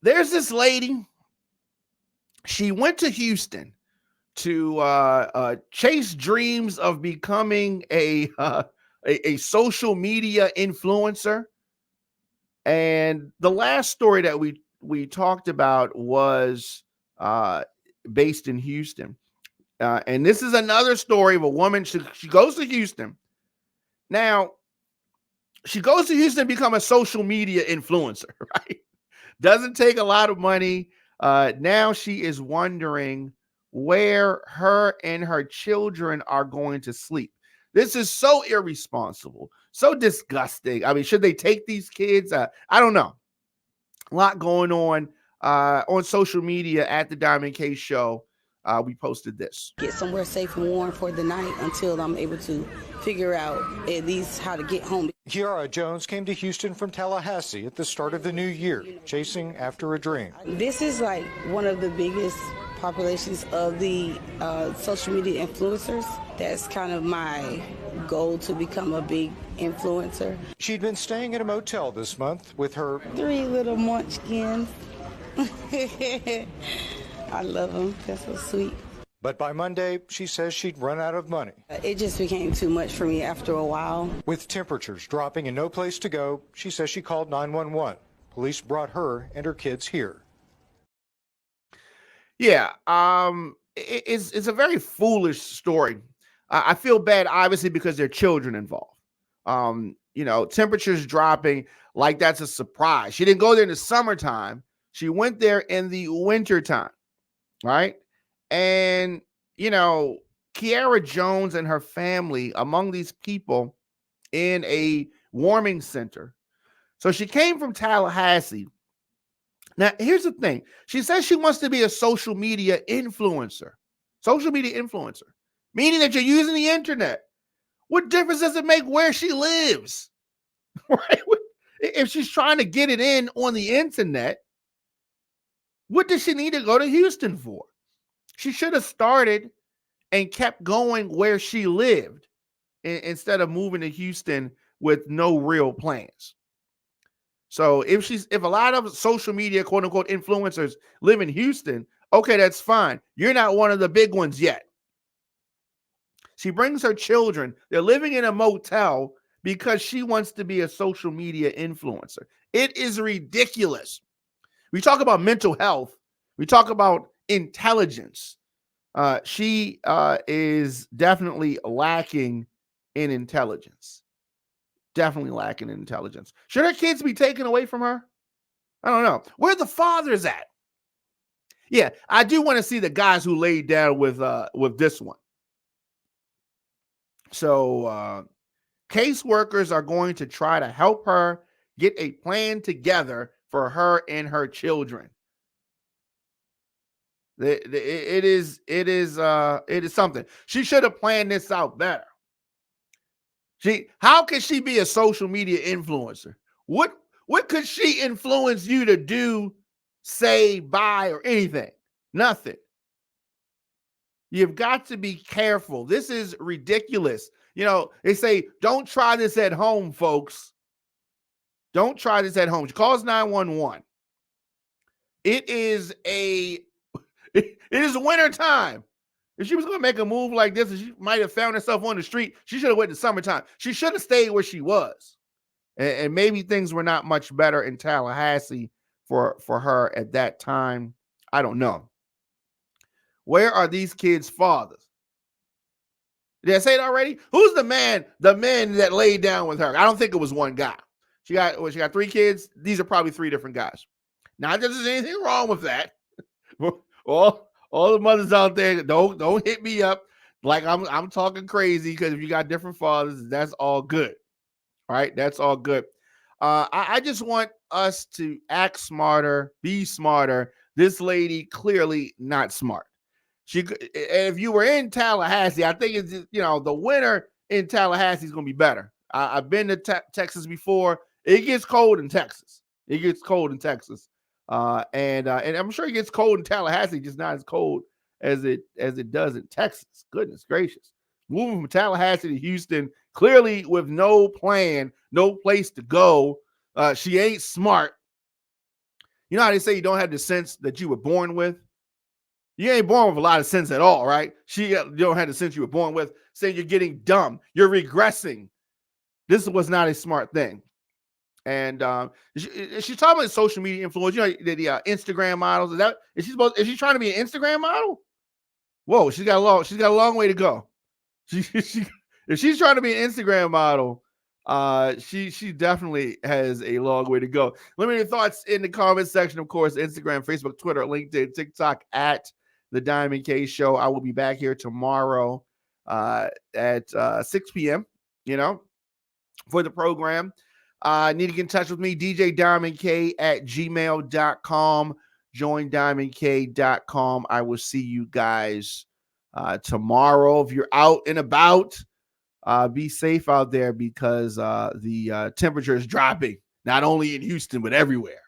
There's this lady. She went to Houston to chase dreams of becoming a social media influencer. And the last story that we talked about was based in Houston. And this is another story of a woman. She goes to Houston. Now, she goes to Houston to become a social media influencer, right? Doesn't take a lot of money. Now she is wondering where her and her children are going to sleep. This is so irresponsible, so disgusting. I mean, should they take these kids? I don't know. A lot going on social media at the Diamond Case Show. We posted this. Get somewhere safe and warm for the night until I'm able to figure out at least how to get home. Kiara Jones came to Houston from Tallahassee at the start of the new year, chasing after a dream. This is like one of the biggest populations of the social media influencers. That's kind of my goal, to become a big influencer. She'd been staying at a motel this month with her 3 little munchkins. I love them. That's so sweet. But by Monday, she says she'd run out of money. It just became too much for me after a while. With temperatures dropping and no place to go, she says she called 911. Police brought her and her kids here. Yeah, it's a very foolish story. I feel bad, obviously, because there are children involved. Temperatures dropping, like that's a surprise. She didn't go there in the summertime. She went there in the wintertime, right? And, Kiara Jones and her family among these people in a warming center. So she came from Tallahassee. Now, here's the thing. She says she wants to be a social media influencer. Social media influencer, meaning that you're using the internet. What difference does it make where she lives? Right? If she's trying to get it in on the internet, what does she need to go to Houston for? She should have started and kept going where she lived instead of moving to Houston with no real plans. So if a lot of social media, quote unquote, influencers live in Houston, okay, that's fine. You're not one of the big ones yet. She brings her children. They're living in a motel because she wants to be a social media influencer. It is ridiculous. We talk about mental health. We talk about intelligence. She is definitely lacking in intelligence. Definitely lacking in intelligence. Should her kids be taken away from her? I don't know. Where the fathers at? Yeah, I do want to see the guys who laid down with this one. So caseworkers are going to try to help her get a plan together for her and her children. It is something. She should have planned this out better. How can she be a social media influencer? What could she influence you to do, say, buy, or anything? Nothing. You've got to be careful. This is ridiculous. They say, don't try this at home, folks. Don't try this at home. She calls 911. It is winter time. If she was going to make a move like this, and she might have found herself on the street, she should have went to summertime. She should have stayed where she was. And maybe things were not much better in Tallahassee for her at that time. I don't know. Where are these kids' fathers? Did I say it already? Who's the man that laid down with her? I don't think it was one guy. She got 3 kids. These are probably 3 different guys. Not that there's anything wrong with that. All the mothers out there, don't hit me up like I'm talking crazy, because if you got different fathers, that's all good. All right, that's all good. I just want us to act smarter, be smarter. This lady clearly not smart. If you were in Tallahassee, I think it's the winter in Tallahassee is going to be better. I've been to Texas before. It gets cold in Texas. And I'm sure it gets cold in Tallahassee, just not as cold as it does in Texas. Goodness gracious. Moving from Tallahassee to Houston, clearly with no plan, no place to go. She ain't smart. You know how they say you don't have the sense that you were born with? You ain't born with a lot of sense at all, right? You don't have the sense you were born with, saying you're getting dumb, you're regressing. This was not a smart thing. And she's talking about social media influence. You know, the Instagram models. Is she trying to be an Instagram model? Whoa, she's got a long way to go. If she's trying to be an Instagram model, she definitely has a long way to go. Let me know your thoughts in the comments section. Of course, Instagram, Facebook, Twitter, LinkedIn, TikTok at The Diamond K Show. I will be back here tomorrow at 6 p.m. For the program. Need to get in touch with me, djdiamondk@gmail.com. JoinDiamondK.com. I will see you guys tomorrow. If you're out and about, be safe out there because the temperature is dropping, not only in Houston, but everywhere.